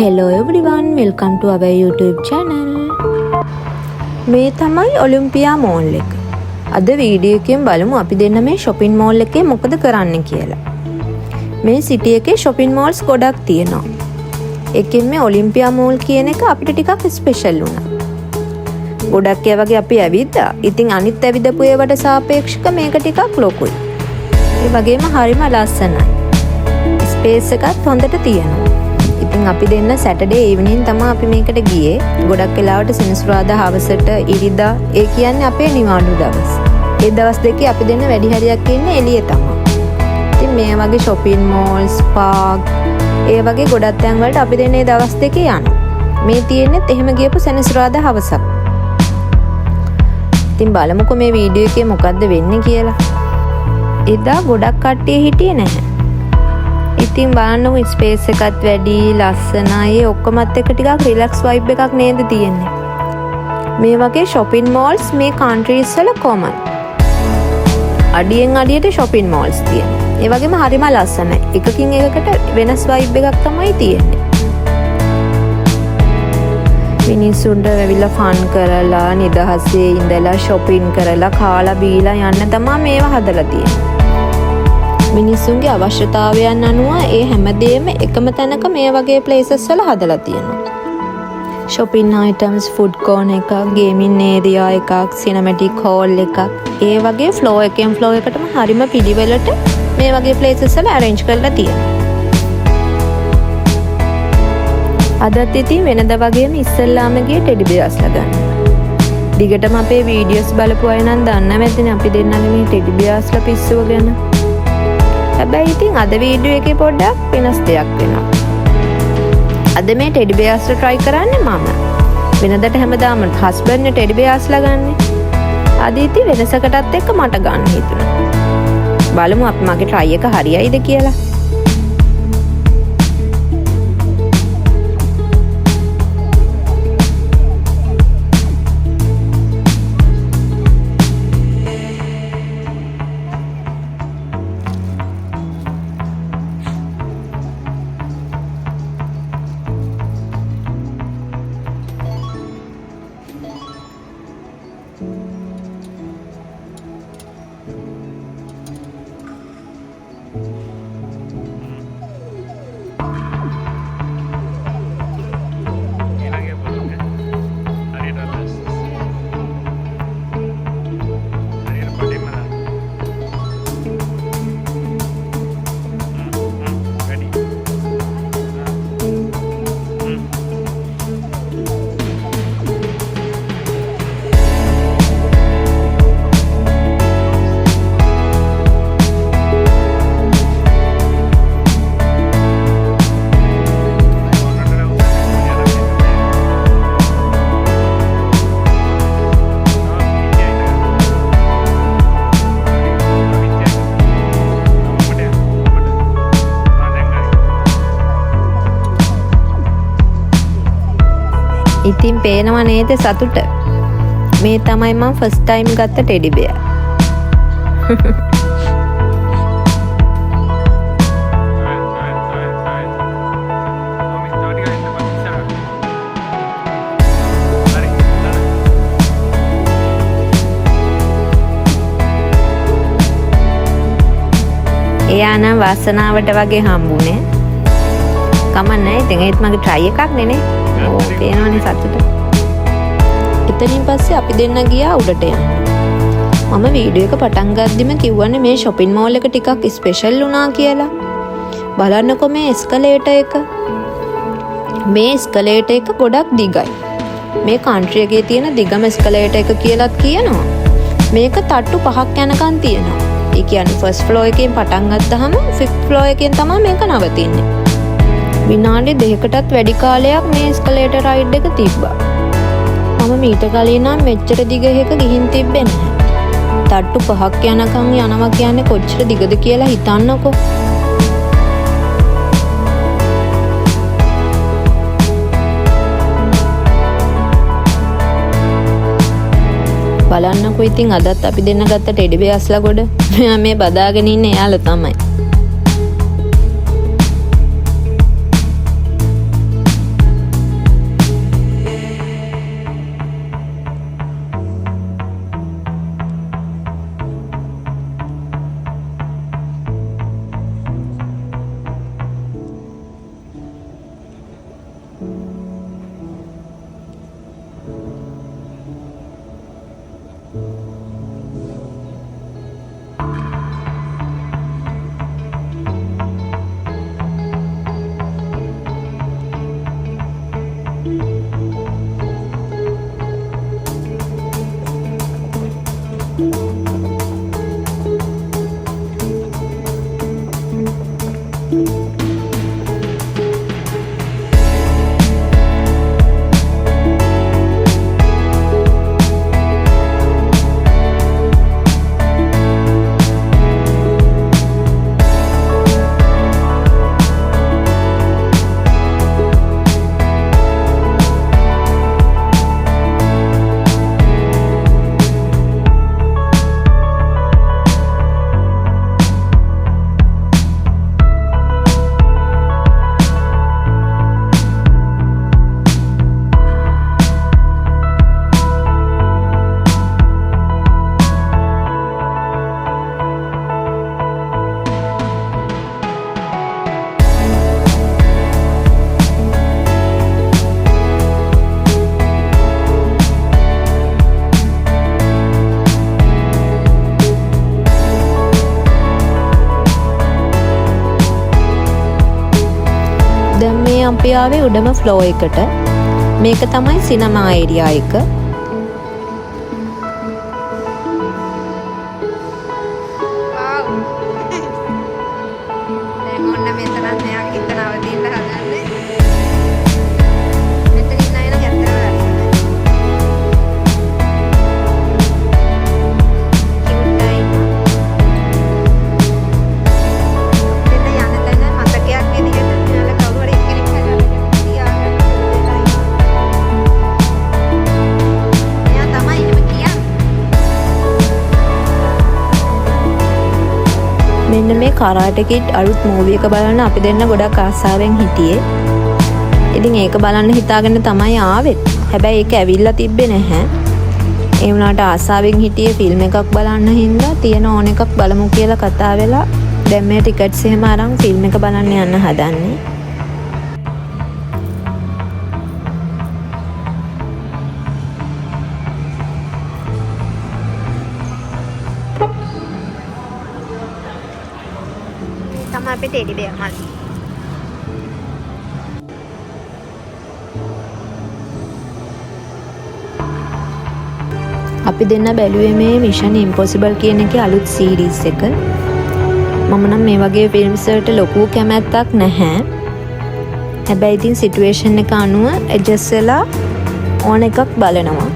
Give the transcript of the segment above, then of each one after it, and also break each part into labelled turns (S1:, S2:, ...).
S1: Hello everyone, welcome to our YouTube channel. මේ තමයි ඔලිම්පියා මෝල් එක. අද වීඩියෝ එකෙන් බලමු අපි දෙන්න මේ shopping mall එකේ මොකද කරන්න කියලා. මේ සිටි එකේ shopping malls ගොඩක් තියෙනවා. එකෙන් මේ ඔලිම්පියා මෝල් කියන එක අපිට ටිකක් ස්පෙෂල් වුණා. ගොඩක් ඒ වගේ අපි ඇවිද්දා. ඉතින් අනිත් ඇවිදපු ඒවට සාපේක්ෂව මේක ටිකක් ලොකුයි. ඒ වගේම හරිම ලස්සනයි. ස්පේස් එකත් හොඳට තියෙනවා. ඉතින් අපි දෙන්න සැටර්ඩේ ඉවනින් තමයි අපි මේකට ගියේ. ගොඩක් වෙලාවට සෙනසුරාදා හවසට ඉරිදා ඒ කියන්නේ අපේ නිවාඩු දවස්. ඒ දවස් දෙකේ අපි දෙන්න වැඩි හරියක් ඉන්නේ එළියේ තමයි. ඉතින් මේ වගේ shopping malls, park ඒ වගේ ගොඩක් තැන් වලට අපි දෙන්න මේ දවස් දෙකේ යනවා. මේ තියෙන්නේත් එහෙම ගියපු සෙනසුරාදා හවසක්. ඉතින් බලමුකෝ මේ වීඩියෝ එකේ මොකද්ද වෙන්නේ කියලා. එදා ගොඩක් කට්ටිය හිටියේ නැහැ. ඉතින් බලන්නකො ස්පේස් එකත් වැඩි ලස්සනයි ඔක්කොමත් එක ටිකක් රිලැක්ස් වයිබ් එකක් නේද තියෙන්නේ. මේ වගේ shopping malls මේ countries වල common. අඩියෙන් අඩියට shopping malls තියෙනවා. ඒ වගේම හරිම ලස්සනයි. එකකින් එකකට වෙනස් වයිබ් එකක් තමයි තියෙන්නේ. මිනිස්සුන්ට ඇවිල්ලා ෆන් කරලා නිදහසේ ඉඳලා shopping කරලා කාලා බීලා යන්න තමයි මේවා හදලා තියෙන්නේ. මිනිස්සුන්ගේ අවශ්‍යතාවයන් අනුව ඒ හැමදේම එකම තැනක මේ වගේ places වල හදලා තියෙනවා. shopping items, food corner එකක්, gaming area එකක්, cinematic hall එකක්. ඒ වගේ floor එකෙන් floor එකටම හරිම පිළිවෙලට මේ වගේ places වල arrange කරලා තියෙනවා. අදත් ඉතින් වෙනද වගේම ඉස්සෙල්ලාම ගියේ teddy bearsලා ගන්න. දිගටම අපේ videos බලපු අය නම් දන්නවා ඇතිනේ අපි දෙන්නගේ මේ teddy bearsලා පිස්සුව ගැන. හැබැයි ඉතින් අද වීඩියෝ එකේ පොඩ්ඩක් වෙනස් දෙයක් වෙනවා. අද මේ ටෙඩි බෙයාස්ලා try කරන්නේ මම. වෙනදට හැමදාම හස්බන්ඩ් නේ ටෙඩි බෙයාස්ලා ගන්නෙ. අද ඉතින් වෙනසකටත් එක්ක මට ගන්න හිතුණා. බලමු අපි මගේ try එක හරියයිද කියලා. ඉතින් පේනවා නේද සතුට? මේ තමයි මම ෆස්ට් ටයිම් ගත්ත ටෙඩි බෙයා. එයා නම් වාසනාවට වගේ හම්බුනේ. කමන්නේ ඉතින් ඒත් මගේ try එකක් නේ. පේනවනේ සතුට. එතනින් පස්සේ අපි දෙන්න ගියා උඩට යන්න. මම වීඩියෝ එක පටන් ගද්දිම කිව්වනේ මේ shopping mall එක ටිකක් ස්පෙෂල් වුණා කියලා. බලන්නකෝ මේ escalator එක. මේ escalator එක ගොඩක් දිගයි. මේ country එකේ තියෙන දිගම escalator එක කියලාත් කියනවා. මේක තට්ටු 5ක් යනකම් තියෙනවා. ඒ කියන්නේ first floor එකෙන් පටන් ගත්තාම 5th floor එකෙන් තමයි මේක නවතින්නේ. විනාඩි 2කටත් වැඩි කාලයක් මේ escalator ride එක තිබ්බා. මම මීට කලින් නම් මෙච්චර දිග එකක ගිහින් තිබ්බේ නැහැ. තට්ටු 5ක් යනකම් යනවා කියන්නේ කොච්චර දිගද කියලා හිතන්නකෝ. බලන්නකෝ ඉතින් අදත් අපි දෙන්න ගත්ත ටෙඩි බෙයාස්ලා ගොඩ. මෙයා මේ බදාගෙන ඉන්නේ එයාලා තමයි. අපි ආවේ උඩම ෆ්ලෝ එකට. මේක තමයි සිනමා ඒරියා එක. මෙන්න මේ කරාටේ කිඩ් අලුත් මූවි එක බලන්න අපි දෙන්න ගොඩක් ආසාවෙන් හිටියේ. ඉතින් ඒක බලන්න හිතාගෙන තමයි ආවෙත්. හැබැයි ඒක ඇවිල්ලා තිබ්බේ නැහැ. ඒ වුණාට ආසාවෙන් හිටියේ ෆිල්ම් එකක් බලන්න හින්දා තියෙන ඕන එකක් බලමු කියලා කතා වෙලා දැන් මේ ටිකට්ස් එහෙම අරන් ෆිල්ම් එක බලන්න යන්න හදන්නේ. sama අපේ ටෙඩි බෙයා මල්. අපි දෙන්න බැලුවේ මේ මිෂන් ඉම්පොසිබල් කියන එකේ අලුත් සීරීස් එක. මම නම් මේ වගේ ෆිල්ම්ස් වලට ලොකු කැමැත්තක් නැහැ. හැබැයි ඉතින් සිටුේෂන් එක අනුව ඇඩ්ජස්ට් වෙලා ඕන එකක් බලනවා.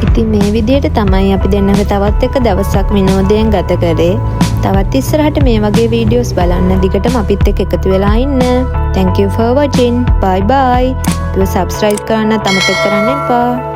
S1: ඉතින් මේ විදිහට තමයි අපි දෙන්නව තවත් එක දවසක් විනෝදයෙන් ගත කරේ. තවත් ඉස්සරහට මේ වගේ වීඩියෝස් බලන්න දිගටම අපිත් එක්ක එකතු වෙලා ඉන්න. Thank you for watching. Bye bye. subscribe කරන්න අමතක කරන්න එපා.